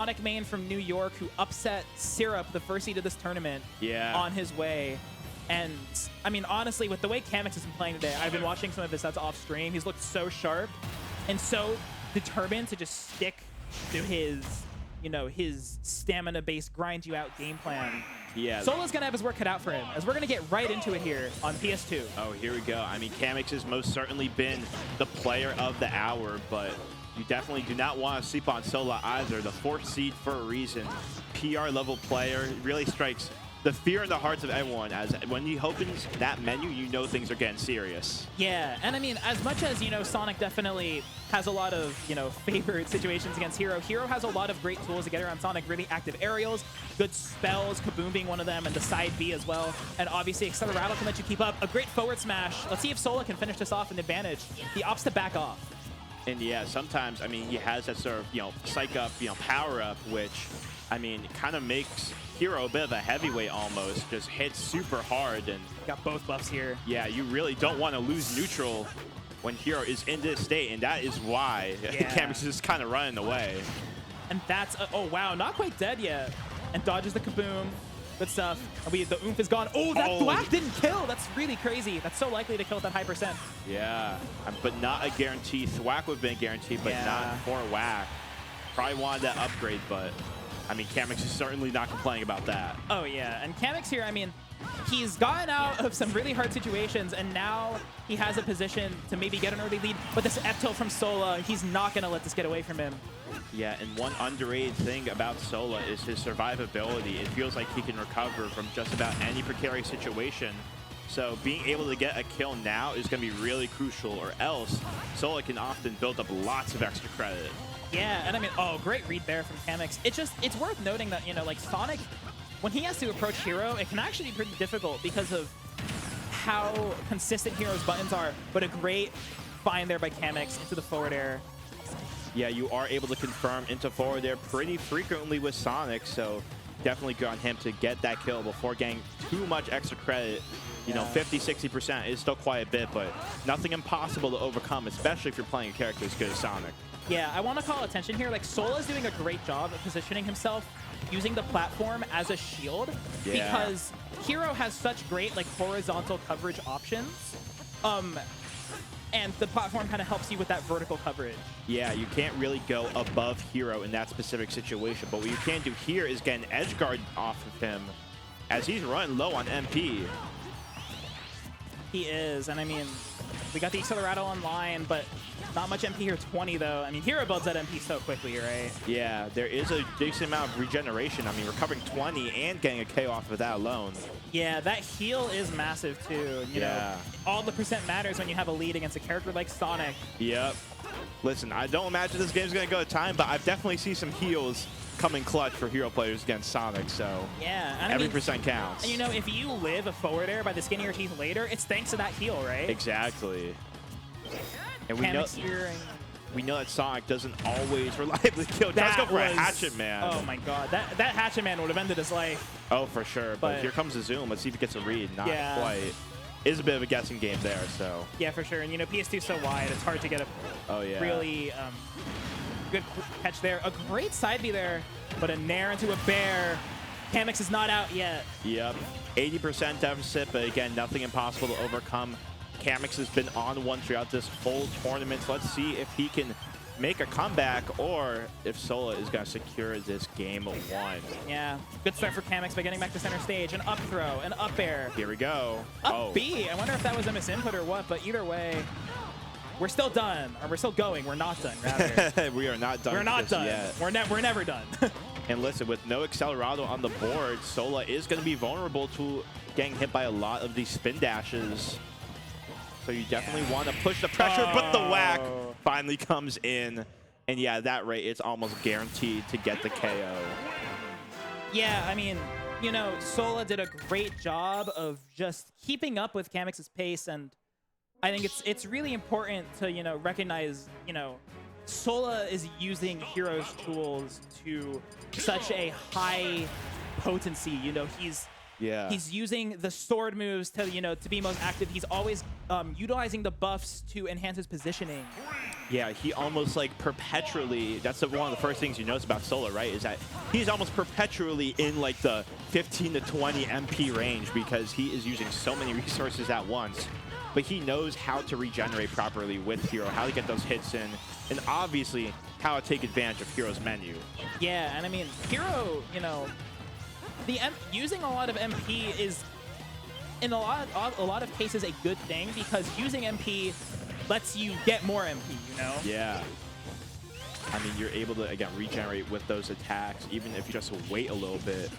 Sonic main from New York who upset Syrup, the first seed of this tournament, on his way. And, I mean, honestly, with the way Kamex has been playing today, I've been watching some of his sets off stream. He's looked so sharp and so determined to just stick to his, you know, his stamina-based grind-you-out game plan. Yeah. Sola's going to have his work cut out for him, as we're going to get right into it here on PS2. Oh, here we go. I mean, Kamex has most certainly been the player of the hour, but you definitely do not want to sleep on Sola either. The 4th seed for a reason. PR-level player. Really strikes the fear in the hearts of everyone, as when he opens that menu, you know things are getting serious. Yeah, and I mean, as much as, you know, Sonic definitely has a lot of, you know, favored situations against Hero, Hero has a lot of great tools to get around Sonic. Really active aerials, good spells, Kaboom being one of them, and the side B as well. And obviously, Accelerato can let you keep up. A great forward smash. Let's see if Sola can finish this off in advantage. He opts to back off. And yeah, sometimes, I mean, he has that sort of, you know, psych up, you know, power up, which, I mean, kind of makes Hero a bit of a heavyweight almost. Just hits super hard. And got both buffs here. Yeah, you really don't want to lose neutral when Hero is in this state, and that is why Kamex is just kind of running away. And that's, oh wow, not quite dead yet. And dodges the Kaboom. Good stuff. And the oomph is gone. Oh, that thwack didn't kill. That's really crazy. That's so likely to kill at that high percent. Yeah, but not a guarantee. Thwack would have been guaranteed, but not for whack. Probably wanted that upgrade, but I mean, Kamex is certainly not complaining about that. Oh, yeah. And Kamex here, I mean, he's gotten out of some really hard situations, and now he has a position to maybe get an early lead. But this F-tilt from Sola, he's not going to let this get away from him. Yeah, and one underrated thing about Sola is his survivability. It feels like he can recover from just about any precarious situation. So being able to get a kill now is going to be really crucial, or else Sola can often build up lots of extra credit. Yeah, and I mean, oh, great read there from Kamex. It's worth noting that, you know, like Sonic, when he has to approach Hero, it can actually be pretty difficult because of how consistent Hero's buttons are, but a great find there by Kamex into the forward air. Yeah, you are able to confirm into forward air pretty frequently with Sonic, so definitely good on him to get that kill before getting too much extra credit. You know, 50–60% is still quite a bit, but nothing impossible to overcome, especially if you're playing a character as good as Sonic. Yeah, I want to call attention here. Like, Sola's doing a great job of positioning himself using the platform as a shield because Hero has such great, like, horizontal coverage options. And the platform kind of helps you with that vertical coverage. Yeah, you can't really go above Hero in that specific situation, but what you can do here is get an edge guard off of him as he's running low on MP. He is, and I mean, we got the Accelerato online, but not much MP here. 20 though. I mean, Hero builds that MP so quickly, right? Yeah, there is a decent amount of regeneration. I mean, recovering 20 and getting a KO off of that alone. Yeah, that heal is massive too. You know, all the percent matters when you have a lead against a character like Sonic. Yep. Listen, I don't imagine this game's gonna go to time, but I've definitely seen some heals coming clutch for Hero players against Sonic, so yeah, and every percent counts. And you know, if you live a forward air by the skin of your teeth later, it's thanks to that heal, right? Exactly. And we know that Sonic doesn't always reliably kill. Let's go for a Hatchet Man. Oh my god, that Hatchet Man would have ended his life. Oh, for sure. But here comes the zoom. Let's see if he gets a read. Not quite. Is a bit of a guessing game there, so. Yeah, for sure. And you know, PS2 is so wide, it's hard to get a really good catch there. A great side B there, but a nair into a bear. Kamex is not out yet. Yep. 80% deficit, but again, nothing impossible to overcome. Kamex has been on one throughout this whole tournament, so let's see if he can make a comeback or if Sola is going to secure this game 1. Yeah, good start for Kamex by getting back to center stage. An up throw, an up air. Here we go. Up B. I wonder if that was a misinput or what, but either way, we're still done. Or we're still going. We're not done, rather. We are not done. We're not done. Yet. We're never done. And listen, with no Accelerato on the board, Sola is going to be vulnerable to getting hit by a lot of these spin dashes. So you definitely want to push the pressure, but the whack finally comes in. And yeah, that rate, it's almost guaranteed to get the KO. Yeah, I mean, you know, Sola did a great job of just keeping up with Kamex's pace, and I think it's really important to, you know, recognize, you know, Sola is using Hero's tools to such a high potency. You know, he's using the sword moves to, you know, to be most active. He's always utilizing the buffs to enhance his positioning. Yeah, he almost like perpetually, that's one of the first things you notice about Sola, right? Is that he's almost perpetually in like the 15 to 20 MP range because he is using so many resources at once. But he knows how to regenerate properly with Hero, how to get those hits in, and obviously how to take advantage of Hero's menu. Yeah, and I mean, Hero, you know, using a lot of MP is, in a lot of cases, a good thing because using MP lets you get more MP, you know? Yeah. I mean, you're able to, again, regenerate with those attacks. Even if you just wait a little bit,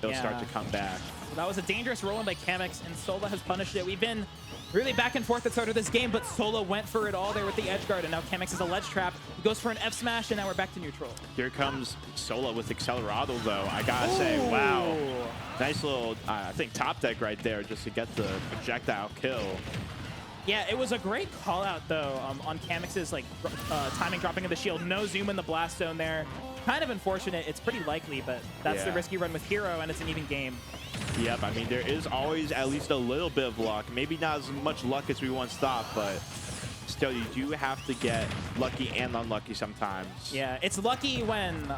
they'll start to come back. Well, that was a dangerous roll-in by Kamex, and Sola has punished it. We've been really back and forth at the start of this game, but Sola went for it all there with the edge guard, and now Kamex is a ledge trap. He goes for an F smash, and now we're back to neutral. Here comes Sola with Accelerado, though. I gotta say, wow. Nice little, I think, top deck right there just to get the projectile kill. Yeah, it was a great call out though on Kamex's like timing dropping of the shield. No zoom in the blast zone there. Kind of unfortunate. It's pretty likely, but that's the risky run with Hero, and it's an even game. Yep, I mean, there is always at least a little bit of luck. Maybe not as much luck as we once thought, but still, you do have to get lucky and unlucky sometimes. Yeah, it's lucky when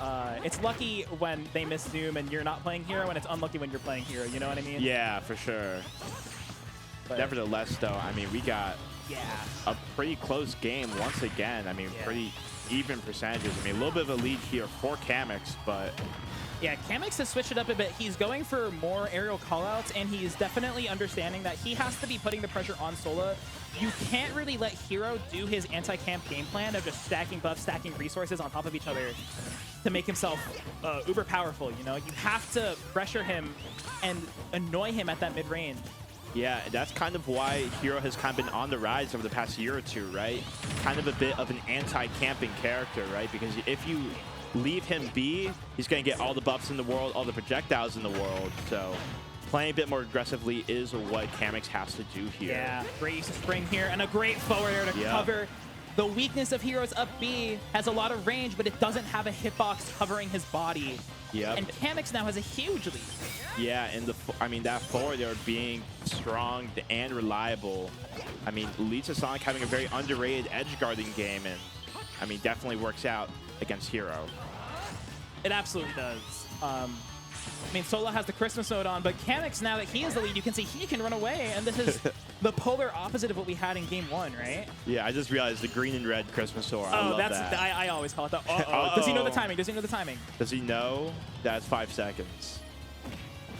they miss zoom and you're not playing Hero, and it's unlucky when you're playing Hero. You know what I mean? Yeah, for sure. But nevertheless, though, I mean, we got a pretty close game once again. I mean, pretty even percentages. I mean, a little bit of a lead here for Kamex, but... Yeah, Kamex has switched it up a bit. He's going for more aerial callouts, and he's definitely understanding that he has to be putting the pressure on Sola. You can't really let Hero do his anti-camp game plan of just stacking buffs, stacking resources on top of each other to make himself uber powerful, you know? You have to pressure him and annoy him at that mid-range. Yeah, that's kind of why Hero has kind of been on the rise over the past year or two, right? Kind of a bit of an anti-camping character, right? Because if you leave him be, he's going to get all the buffs in the world, all the projectiles in the world. So playing a bit more aggressively is what Kamex has to do here. Yeah, great use of spring here, and a great forward air to cover. The weakness of Hero's up B has a lot of range, but it doesn't have a hitbox covering his body. Yep. And Kamex now has a huge lead. Yeah, and I mean, that forward air being strong and reliable, I mean, leads to Sonic having a very underrated edge guarding game, and I mean, definitely works out against Hero. It absolutely does. I mean, Sola has the Christmas mode on, but Kamex, now that he is the lead, you can see he can run away, and this is the polar opposite of what we had in game one, right? Yeah, I just realized the green and red Christmas sword. I love that. I always call it that. Does he know the timing? Does he know the timing? Does he know that's 5 seconds?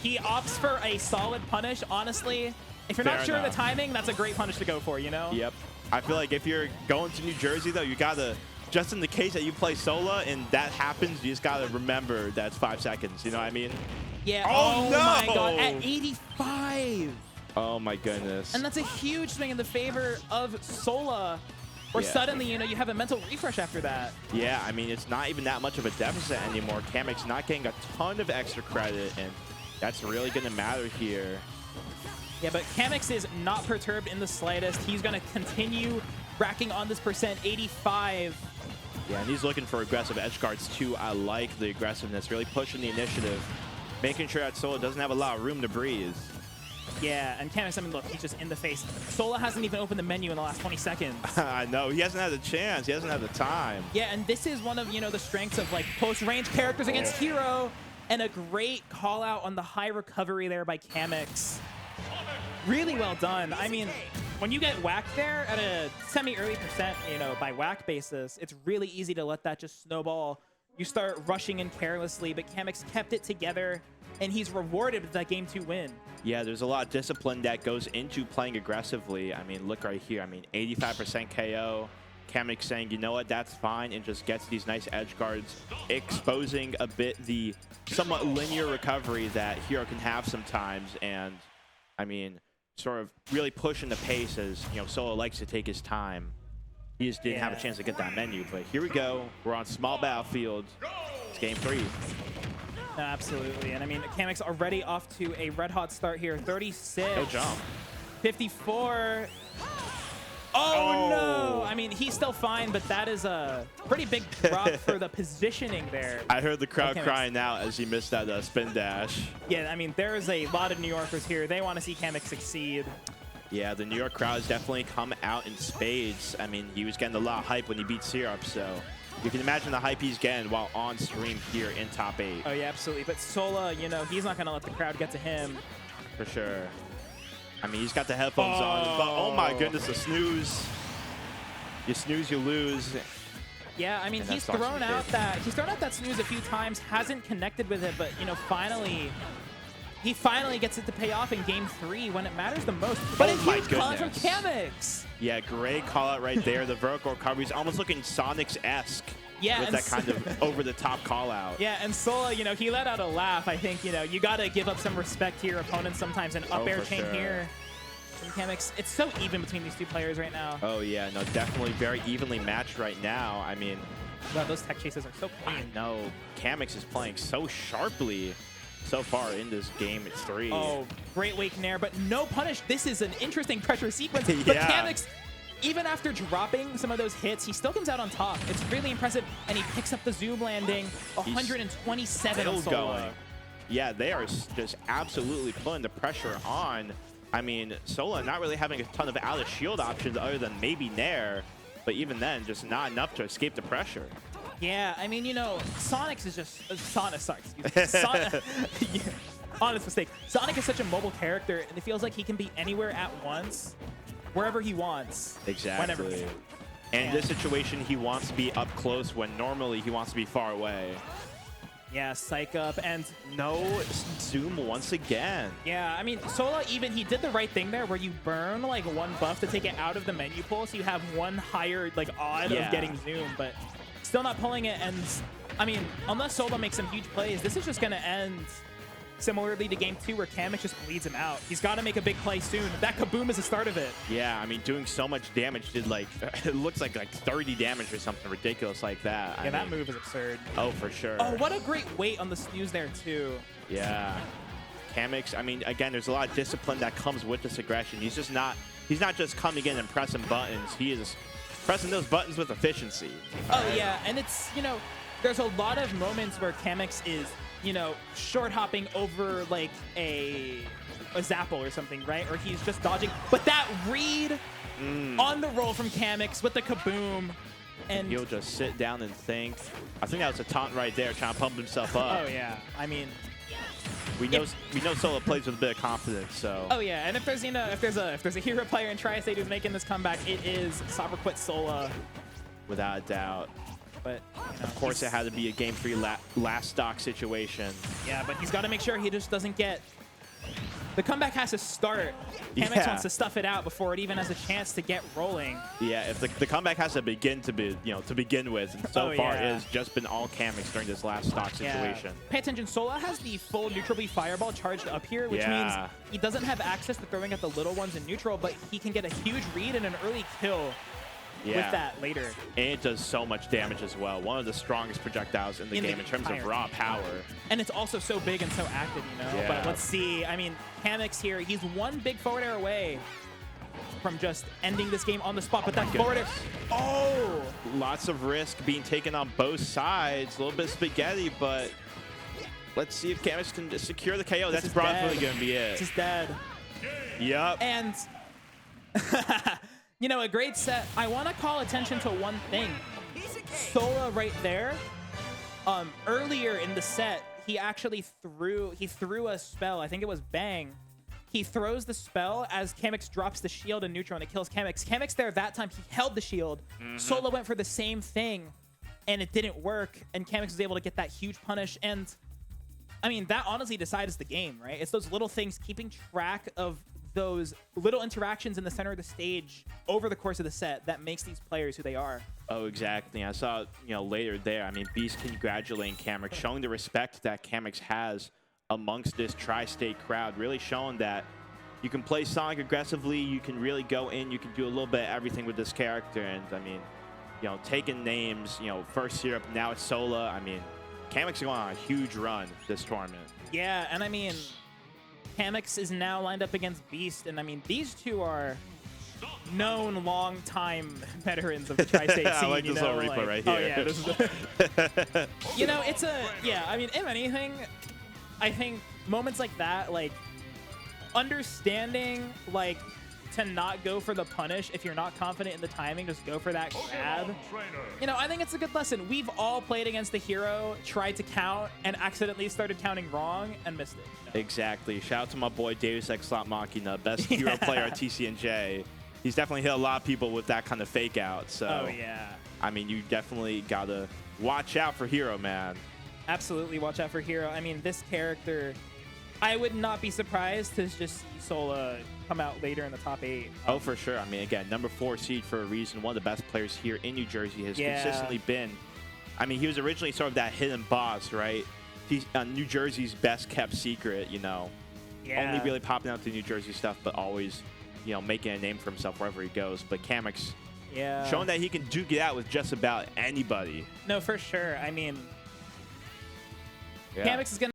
He opts for a solid punish. Honestly, if you're not sure of the timing, that's a great punish to go for, you know? Yep. I feel like if you're going to New Jersey, though, you got to, just in the case that you play Sola and that happens, you just got to remember that's 5 seconds. You know what I mean? Yeah. Oh, no! My God. At 85. Oh, my goodness. And that's a huge swing in the favor of Sola, where suddenly, you know, you have a mental refresh after that. Yeah, I mean, it's not even that much of a deficit anymore. Kamex not getting a ton of extra credit, and that's really going to matter here. Yeah, but Kamex is not perturbed in the slightest. He's going to continue racking on this percent, 85. Yeah, and he's looking for aggressive edge guards, too. I like the aggressiveness, really pushing the initiative, making sure that Sola doesn't have a lot of room to breathe. Yeah, and Kamex, I mean, look, he's just in the face. Sola hasn't even opened the menu in the last 20 seconds. I know. He hasn't had the chance. He hasn't had the time. Yeah, and this is one of, you know, the strengths of, like, close-range characters against Hero, and a great call-out on the high recovery there by Kamex. Really well done. I mean, when you get whacked there at a semi-early percent, you know, by whack basis, it's really easy to let that just snowball. You start rushing in carelessly, but Kamex kept it together, and he's rewarded with that Game 2 win. Yeah, there's a lot of discipline that goes into playing aggressively. I mean, look right here. I mean, 85% KO. Kamex saying, you know what, that's fine, and just gets these nice edge guards, exposing a bit the somewhat linear recovery that Hero can have sometimes. And, I mean, sort of really pushing the pace as, you know, Sola likes to take his time. He just didn't have a chance to get that menu. But here we go. We're on small battlefield. It's game 3. No, absolutely. And I mean, Kamex already off to a red hot start here. 36. No jump. 54. Oh, no. I mean, he's still fine, but that is a pretty big drop for the positioning there. I heard the crowd crying out as he missed that spin dash. Yeah, I mean, there's a lot of New Yorkers here. They want to see Kamex succeed. Yeah, the New York crowd has definitely come out in spades. I mean, he was getting a lot of hype when he beat Syrup, so you can imagine the hype he's getting while on stream here in top 8. Oh, yeah, absolutely. But Sola, you know, he's not going to let the crowd get to him. For sure. I mean, he's got the headphones on, but oh my goodness, a snooze. You snooze, you lose. Yeah, I mean, he's thrown out that snooze a few times, hasn't connected with it, but, you know, he finally gets it to pay off in game 3 when it matters the most. But a huge call from Kamex. Yeah, great call out right there. The vertical recovery is almost looking Sonics-esque. Yeah, with that kind of over-the-top call-out. Yeah, and Sola, you know, he let out a laugh. I think, you know, you got to give up some respect to your opponents sometimes. An up air chain here from Kamex. It's so even between these two players right now. Oh, yeah. No, definitely very evenly matched right now. I mean... Wow, those tech chases are so clean. No, Kamex is playing so sharply so far in this game. It's 3. Oh, great wake nair, but no punish. This is an interesting pressure sequence. Yeah. But Kamex, even after dropping some of those hits, he still comes out on top. It's really impressive, and he picks up the zoom landing. 127 on Sola. Going. Yeah, they are just absolutely putting the pressure on. I mean, Sola not really having a ton of out of shield options other than maybe nair, but even then, just not enough to escape the pressure. Yeah, I mean, you know, Sonic is just Sonic. Sorry, excuse me. Yeah, honest mistake. Sonic is such a mobile character, and it feels like he can be anywhere at once, wherever he wants. Exactly. Whenever. And in this situation, he wants to be up close when normally he wants to be far away. Yeah, psych up, and no zoom once again. Yeah, I mean, Sola he did the right thing there where you burn like one buff to take it out of the menu pool, so you have one higher like odd of getting zoom, but still not pulling it. And I mean, unless Sola makes some huge plays, this is just gonna end similarly to game 2 where Kamex just bleeds him out. He's got to make a big play soon. That kaboom is the start of it. Yeah, I mean, doing so much damage did like, it looks like 30 damage or something ridiculous like that. Yeah, that move is absurd. Oh, for sure. Oh, what a great weight on the snooze there too. Yeah. Kamex, I mean, again, there's a lot of discipline that comes with this aggression. He's not just coming in and pressing buttons. He is pressing those buttons with efficiency. Oh, yeah, and it's, you know, there's a lot of moments where Kamex is, you know, short hopping over like a Zapple or something, right? Or he's just dodging. But that read on the roll from Kamex with the kaboom. And he'll just sit down and think. I think that was a taunt right there, trying to pump himself up. Oh, yeah. I mean, we know Sola plays with a bit of confidence, so. Oh yeah, and if there's if there's a hero player in Tri-State who's making this comeback, it is Sobriquet Sola, without a doubt. But you know, of course, it had to be a game 3 last stock situation. Yeah, but he's got to make sure he just doesn't get. The comeback has to start. Kamex wants to stuff it out before it even has a chance to get rolling. Yeah, if the comeback has to begin to begin with, and so far it has just been all Kamex during this last stock situation. Pay attention, Sola has the full neutral B fireball charged up here, which means he doesn't have access to throwing at the little ones in neutral, but he can get a huge read and an early kill. With that later. And it does so much damage as well. One of the strongest projectiles in the game in terms of raw power. And it's also so big and so active, you know? Yeah. But let's see. I mean, Kamex here, he's one big forward air away from just ending this game on the spot. But that forward air... Oh! Lots of risk being taken on both sides. A little bit of spaghetti, but let's see if Kamex can secure the KO. That's probably going to be it. This is dead. Yep. And... You know, a great set. I want to call attention to one thing. Sola right there. Earlier in the set, he actually threw a spell. I think it was Bang. He throws the spell as Kamex drops the shield in neutral and it kills Kamex. Kamex there that time, he held the shield. Sola went for the same thing and it didn't work. And Kamex was able to get that huge punish. And I mean, that honestly decides the game, right? It's those little things, keeping track of those little interactions in the center of the stage over the course of the set that makes these players who they are. Oh, exactly. I saw, later there, I mean, Beast congratulating Kamex, showing the respect that Kamex has amongst this tri-state crowd, really showing that you can play Sonic aggressively, you can really go in, you can do a little bit of everything with this character. And I mean, taking names, first Syrup, now it's Sola. I mean, Kamex is going on a huge run this tournament. Yeah, and I mean, Kamex is now lined up against Beast, and I mean, these two are known long-time veterans of the tri-state scene. I like this little replay right here. Oh yeah, this is it's I mean, if anything, I think moments like that, like understanding, like to not go for the punish if you're not confident in the timing. Just go for that grab. You know, I think it's a good lesson. We've all played against the hero, tried to count, and accidentally started counting wrong and missed it. You know? Exactly. Shout out to my boy Deus Ex Slot Machina, best hero player at TCNJ. He's definitely hit a lot of people with that kind of fake out. So, oh, yeah. I mean, you definitely got to watch out for Hero, man. Absolutely watch out for Hero. I mean, this character, I would not be surprised to just see Sola come out later in the top 8. Oh, for sure. I mean, again, number 4 seed for a reason. One of the best players here in New Jersey has consistently been. I mean, he was originally sort of that hidden boss, right? He's New Jersey's best kept secret, you know. Only really popping out the New Jersey stuff, but always, you know, making a name for himself wherever he goes. But Kamex, showing that he can duke it out with just about anybody. No, for sure. I mean, yeah. Kamex is going to